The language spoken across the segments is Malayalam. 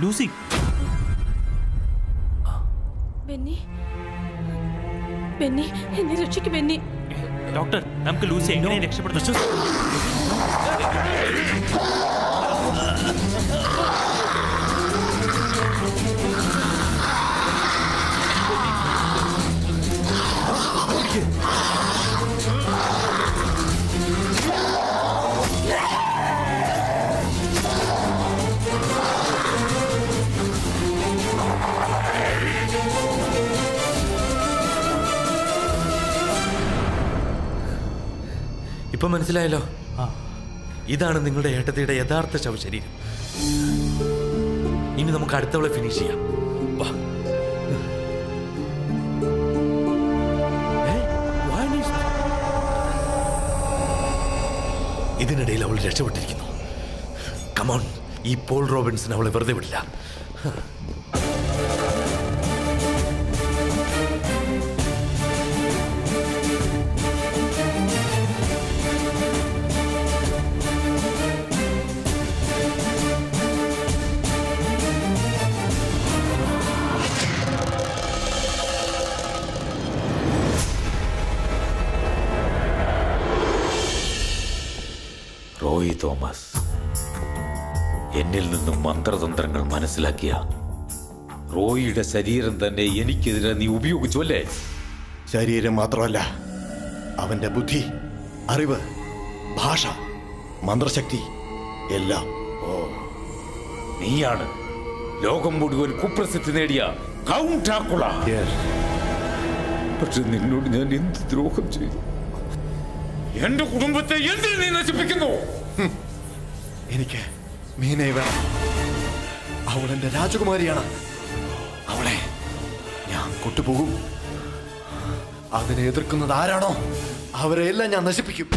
ലൂസി. ബെന്നി, ബെന്നി, എന്നെ രക്ഷിക്ക് ബെന്നി. ഡോക്ടർ, നമുക്ക് ലൂസി എങ്ങനെ രക്ഷപ്പെടുന്നു? ഇപ്പൊ മനസ്സിലായല്ലോ, ഇതാണ് നിങ്ങളുടെ ഏട്ടത്തിയുടെ യഥാർത്ഥ ശവശരീരം. ഇനി നമുക്ക് അടുത്തവളെ ഫിനിഷ് ചെയ്യാം. ഇതിനിടയിൽ അവൾ രക്ഷപ്പെട്ടിരിക്കുന്നു. കമോൺ, ഈ പോൾ റോബിൻസൺ അവളെ വെറുതെ വിടില്ല. റോയി തോമസ്, എന്നിൽ നിന്നും മന്ത്രതന്ത്രങ്ങൾ മനസ്സിലാക്കിയ റോയിയുടെ ശരീരം തന്നെ എനിക്കെതിരെ നീ ഉപയോഗിച്ചു അല്ലേ? ശരീരം മാത്രമല്ല, അവന്റെ ബുദ്ധി, അറിവ്, ഭാഷ, മന്ത്രശക്തി എല്ലാം. ഓ, നീയാണ് ലോകം മുഴുവൻ കുപ്രസിദ്ധി നേടിയ കൗണ്ട് ഡ്രാക്കുള. പക്ഷെ നിന്നോട് ഞാൻ എന്ത് ദ്രോഹം ചെയ്തു? എന്റെ കുടുംബത്തെ എന്തിൽ നീ നശിപ്പിക്കുന്നു? എനിക്ക് മീനയെ വേണം. അവൾ എന്റെ രാജകുമാരിയാണ്. അവളെ ഞാൻ കൊണ്ടുപോകും. അതിനെ എതിർക്കുന്നത് ആരാണോ അവരെയെല്ലാം ഞാൻ നശിപ്പിക്കും.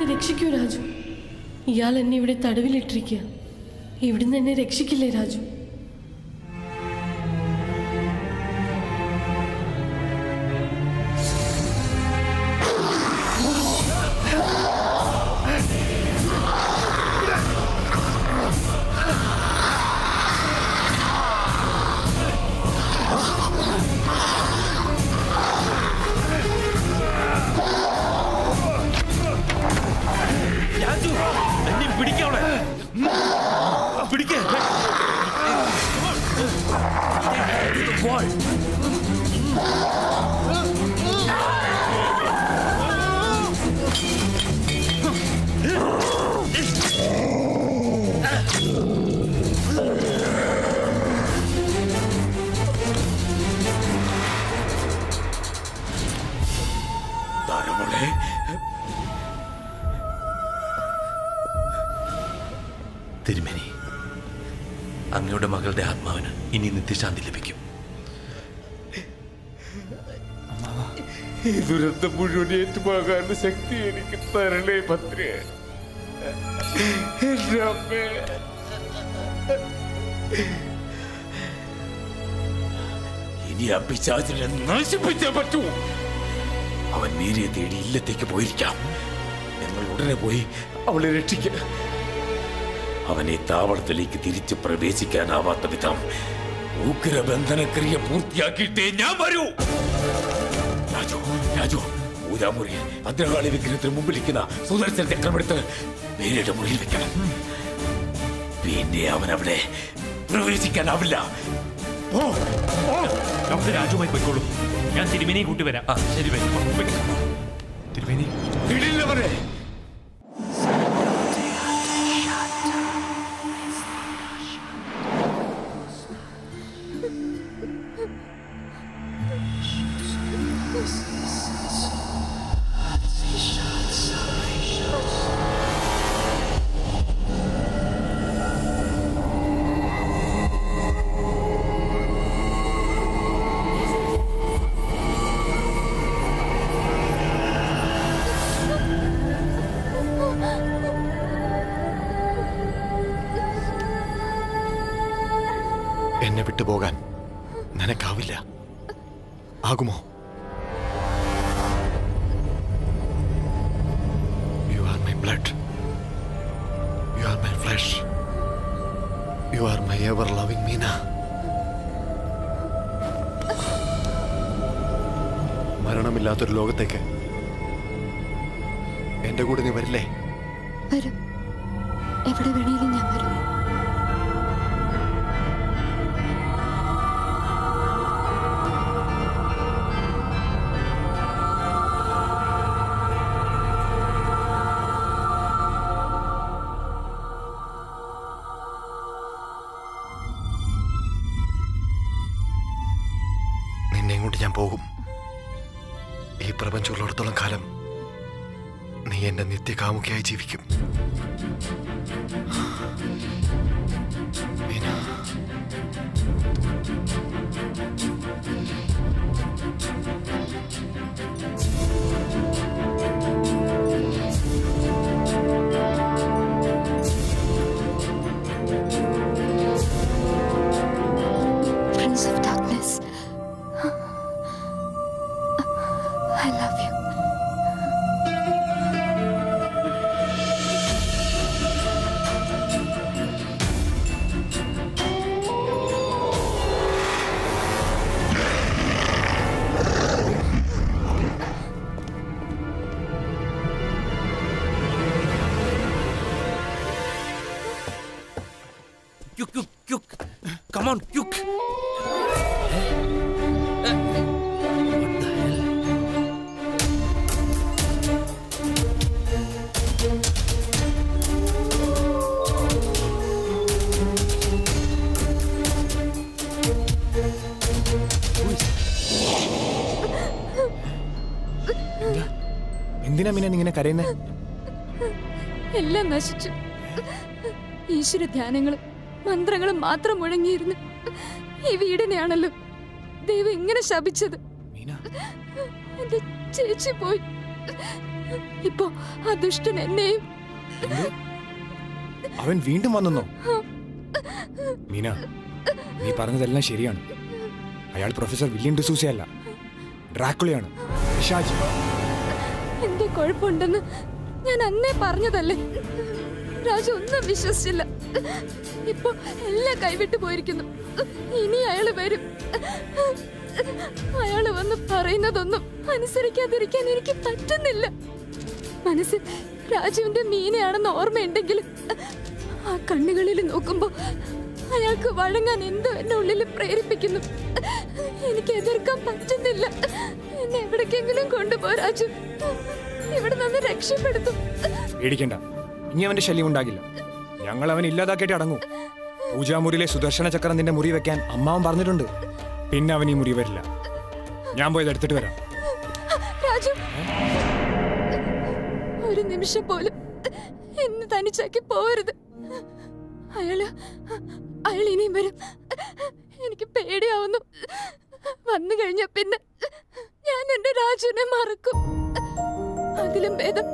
രക്ഷിക്കൂ രാജു. ഇയാൾ എന്നെ ഇവിടെ തടവിലിട്ടിരിക്കുക. ഇവിടുന്ന് എന്നെ രക്ഷിക്കില്ലേ രാജു? അങ്ങയുടെ മകളുടെ ആത്മാവിന് ഇനി നിത്യശാന്തി ലഭിക്കും. ഈ ദുരന്തം മുഴുവൻ ഏറ്റുപോകാനുള്ള ശക്തി എനിക്ക് തരണേ ഭദ്രേ. എന്റെ അമ്മേ, ഇനി ആ പിശാചിനെ നശിപ്പിച്ചേ പറ്റൂ. അവൻ മീരയെ തേടി ഇല്ലത്തേക്ക് പോയിരിക്കാം. ഞങ്ങൾ ഉടനെ പോയി അവളെ രക്ഷിക്കുക. അവനെ താവളത്തിലേക്ക് തിരിച്ചു പ്രവേശിക്കാനാവാത്ത വിധം ഉഗ്രബന്ധനക്രിയ പൂർത്തിയാക്കിയിട്ടേ ഞാൻ വരൂ. രാജു, രാജു, ഊരാമുറിയിൽ ഭദ്രകാളി വിഗ്രഹത്തിന് മുമ്പിലിരിക്കുന്ന സുദർശന ചക്രമെടുത്ത് മീരയുടെ മുറിയിൽ വെക്കണം. പിന്നെ അവൻ അവിടെ പ്രവേശിക്കാനാവില്ല. ഡോക്ടർ രാജുമായി പോയിക്കോളൂ. ഞാൻ തിരുമേനിയെ കൂട്ടി വരാം. ശരി തിരുമേനി. ഇടില്ലവരെ. എന്നെ വിട്ടുപോകാൻ നിനക്കാവില്ല. ആകുമോ? You are my blood, you are my flesh, you are my ever loving Meena. മരണമില്ലാത്തൊരു ലോകത്തേക്ക് എന്റെ കൂടെ നീ വരില്ലേ? വരും. എവിടെ വേണേലും ഞാൻ വരും. നിന്നെ കൊണ്ട് ഞാൻ പോകും. ഈ പ്രപഞ്ചമുള്ളിടത്തോളം കാലം നീ എന്റെ നിത്യകാമുകിയായി ജീവിക്കും. Meena, Prince of Darkness, I love you. Come on, quick. എന്തിനാ മീന ഇങ്ങനെ കരയുന്നേ? എല്ലാം നശിച്ചു. ഈശ്വര ധ്യാനങ്ങളും മന്ത്രങ്ങളും മാത്രം മുഴങ്ങിയിരുന്നു ഈ വീടിനെയാണല്ലോ ദൈവം ഇങ്ങനെ ശപിച്ചത്. എന്റെ ചേച്ചി പോയി. ഇപ്പോ ആ ദുഷ്ടൻ എന്നെയും. അവൻ വീണ്ടും വന്നോ? മീന, നീ പറഞ്ഞതെല്ലാം ശരിയാണ്. അയാൾ പ്രൊഫസർ വില്യം ഡിസൂസ അല്ല, ഡ്രാക്കുളയാണ്, പിശാച്. എന്തോ കുഴപ്പമുണ്ടെന്ന് ഞാൻ അന്നേ പറഞ്ഞതല്ലേ. രാജു ഒന്നും വിശ്വസിച്ചില്ല. ഇപ്പൊ എല്ലാം കൈവിട്ടു പോയിരിക്കുന്നു. ഇനി അയാള് വരും. അയാള് വന്ന് പറയുന്നതൊന്നും അനുസരിക്കാതിരിക്കാൻ എനിക്ക് പറ്റുന്നില്ല. മനസ്സിൽ രാജുവിന്റെ മീനയാണെന്ന് ഓർമ്മയുണ്ടെങ്കിലും ആ കണ്ണുകളിൽ നോക്കുമ്പോ അയാൾക്ക് വഴങ്ങാൻ എന്തോ എന്റെ ഉള്ളിൽ പ്രേരിപ്പിക്കുന്നു. എനിക്ക് എതിർക്കാൻ പറ്റുന്നില്ല. എന്നെ എവിടേക്കെങ്കിലും കൊണ്ടുപോ രാജു. ഇവിടെ നിന്ന് രക്ഷപ്പെടുത്തും. പേടിക്കണ്ട, ഇനി അവന്റെ ശല്യം ഉണ്ടാകില്ല. ഞങ്ങൾ അവൻ ഇല്ലാതാക്കിയിട്ട് അടങ്ങൂ. പൂജാമുറിയിലെ സുദർശന ചക്രം നിന്റെ മുറി വെക്കാൻ അമ്മാവൻ പറഞ്ഞിട്ടുണ്ട്. പിന്നെ അവൻ ഈ മുറി വരില്ല. ഞാൻ പോയത് എടുത്തിട്ട് വരാം. രാജു, ഒരു നിമിഷം പോലും എന്നെ തനിച്ചാക്കി പോകരുത്. അയാൾ ഇനിയും വരും. എനിക്ക് പേടിയാവുന്നു. വന്നു കഴിഞ്ഞ പിന്നെ ഞാൻ എന്റെ രാജുവിനെ മറക്കും. അതിലും ഭേദം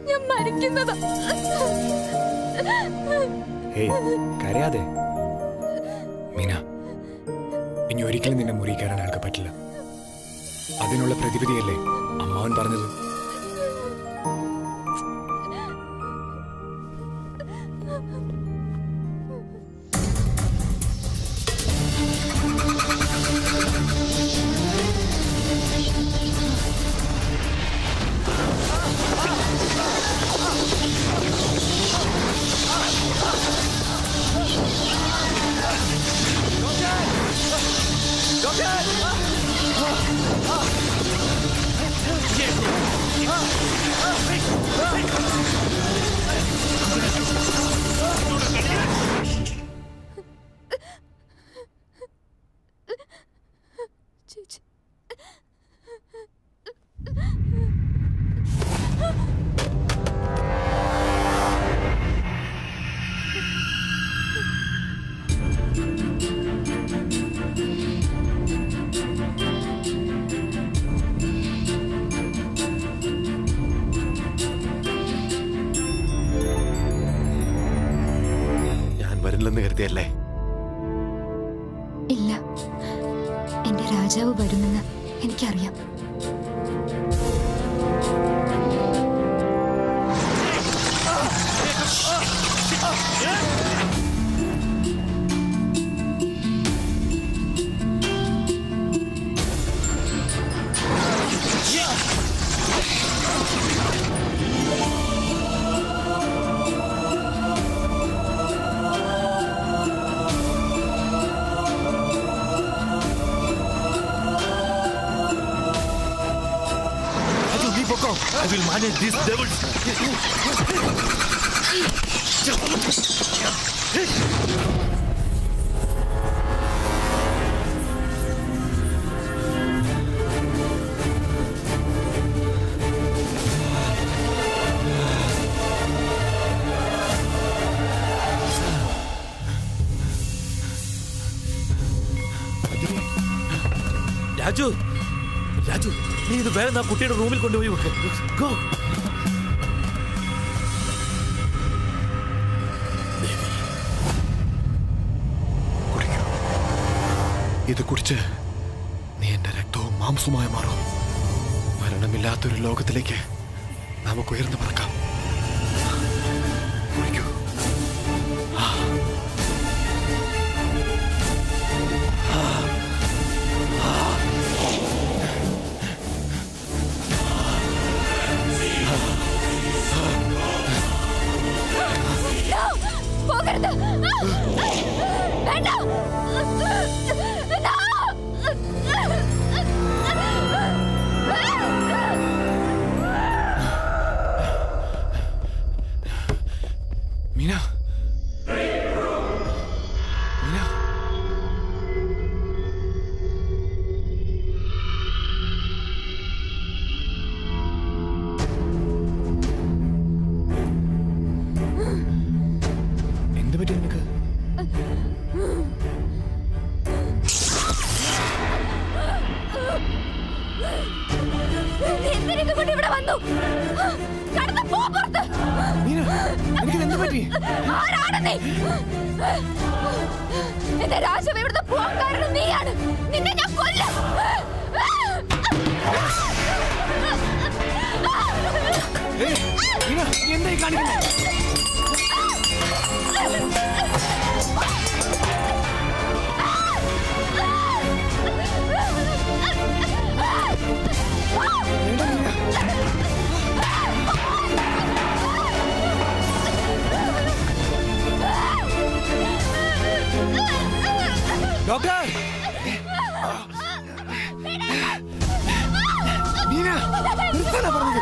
ഞാൻ മരിക്കുന്നതാ. കരയാതെ മീന, ഇനി ഒരിക്കലും നിന്നെ മുറി കയറാൻ ആൾക്ക് പറ്റില്ല. അതിനുള്ള പ്രതിവിധിയല്ലേ അമ്മാവൻ പറഞ്ഞത്? കരുതിയല്ലേ? ഇല്ല, എന്റെ രാജാവ് വരുമെന്ന് എനിക്കറിയാം. I will manage these devils. Raju, Raju, നീ ഇത് വേറെ കുട്ടിയുടെ റൂമിൽ കൊണ്ടുപോയി വെക്ക്. ഗോ. ഇത് കുടിച്ച് നീ എന്റെ രക്തവും മാംസവുമായി മാറും. മരണമില്ലാത്തൊരു ലോകത്തിലേക്ക് നമുക്ക് ഉയർന്നു പറക്കാം. കുടിക്കൂ. മീന, മീന, എന്ത് പറ്റി നിനക്ക്? ഇവിടെ വന്നു. എന്റെ രാജാവ് ഇവിടുത്തെ പോകാൻ കാരണം നീയാണ്. നിന്നെ ഞാൻ കൊല്ലും. എന്തായി കാണിക്കുന്നത്? ഡോക്ടർ, മീന, നിർത്താനാ പറഞ്ഞത്.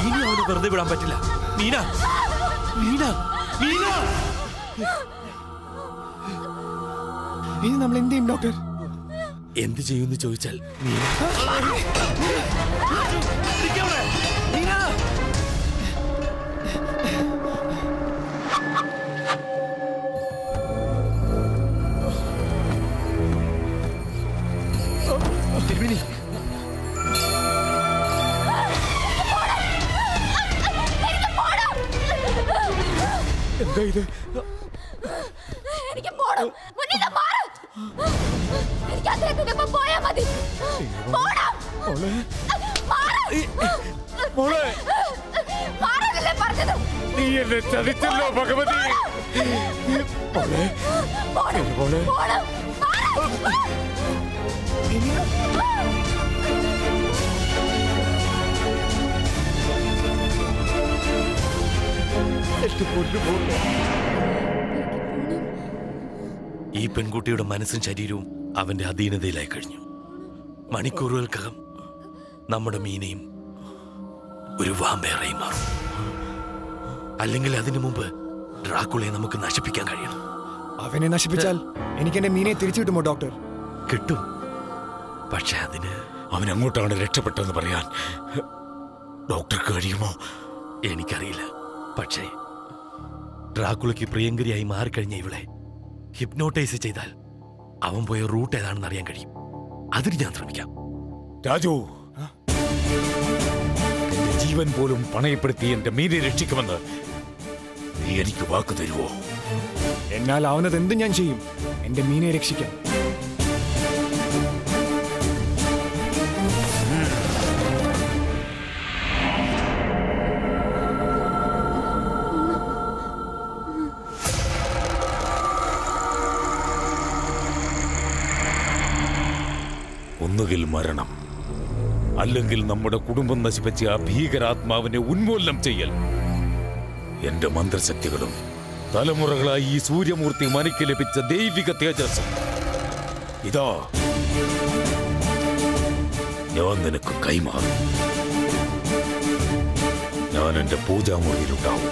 ഇനി അവന് വെറുതെ വിടാൻ പറ്റില്ല. മീന, മീന, മീന, ഇനി നമ്മൾ എന്ത് ചെയ്യും ഡോക്ടർ? എന്ത് ചെയ്യുമെന്ന് ചോദിച്ചാൽ തിരുമേനി എന്താ ഇത്? എനിക്ക് പോണം. മുന്നിൽ മാറ്. എനിക്ക് അദ്ദേഹത്തിന്റെ ഒപ്പം പോയാ മതി. പോണം. മാറ്. മാറാനല്ലേ പറഞ്ഞത്? നീ എന്നെ ചതിച്ചല്ലോ ഭഗവതി. പോണം. പോണം. മാറ്. ഈ പെൺകുട്ടിയുടെ മനസ്സും ശരീരവും അവന്റെ അധീനതയിലായി കഴിഞ്ഞു. മണിക്കൂറുകൾക്കകം നമ്മുടെ മീനയും ഒരു വാമ്പേറയും മാറും. അല്ലെങ്കിൽ അതിനു മുമ്പ് ഡ്രാക്കുളയെ നമുക്ക് നശിപ്പിക്കാൻ കഴിയണം. അവനെ നശിപ്പിച്ചാൽ എനിക്ക് എന്റെ മീനെ തിരിച്ചു കിട്ടുമോ ഡോക്ടർ? കിട്ടും. പക്ഷെ അതിന് അവൻ അങ്ങോട്ടാണ് രക്ഷപ്പെട്ടതെന്ന് പറയാൻ ഡോക്ടർക്ക് കഴിയുമോ? എനിക്കറിയില്ല. പക്ഷേ ഡ്രാക്കുളയ്ക്ക് പ്രിയങ്കരിയായി മാറിക്കഴിഞ്ഞ ഇവളെ ഹിപ്നോട്ടൈസ് ചെയ്താൽ അവൻ പോയ റൂട്ട് ഏതാണെന്ന് അറിയാൻ കഴിയും. അതിന് ഞാൻ ശ്രമിക്കാം. രാജു, എന്റെ ജീവൻ പോലും പണയപ്പെടുത്തി എന്റെ മീനെ രക്ഷിക്കുമെന്ന് നീ എനിക്ക് വാക്ക് തരുവോ? എന്നാൽ ആവുന്നത് എന്തും ഞാൻ ചെയ്യും എന്റെ മീനെ രക്ഷിക്കാൻ. ഒന്നുകിൽ മരണം, അല്ലെങ്കിൽ നമ്മുടെ കുടുംബം നശിപ്പിച്ച ആ ഭീകരാത്മാവിനെ ഉന്മൂലനം ചെയ്യൽ. എന്റെ മന്ത്രശക്തികളും തലമുറകളായി ഈ സൂര്യമൂർത്തി മനയ്ക്ക് ലഭിച്ച ദൈവിക തേജസ് ഇതാ ഞാൻ നിനക്ക് കൈമാറും. ഞാൻ എന്റെ പൂജാമുറിയിലുണ്ടാവും.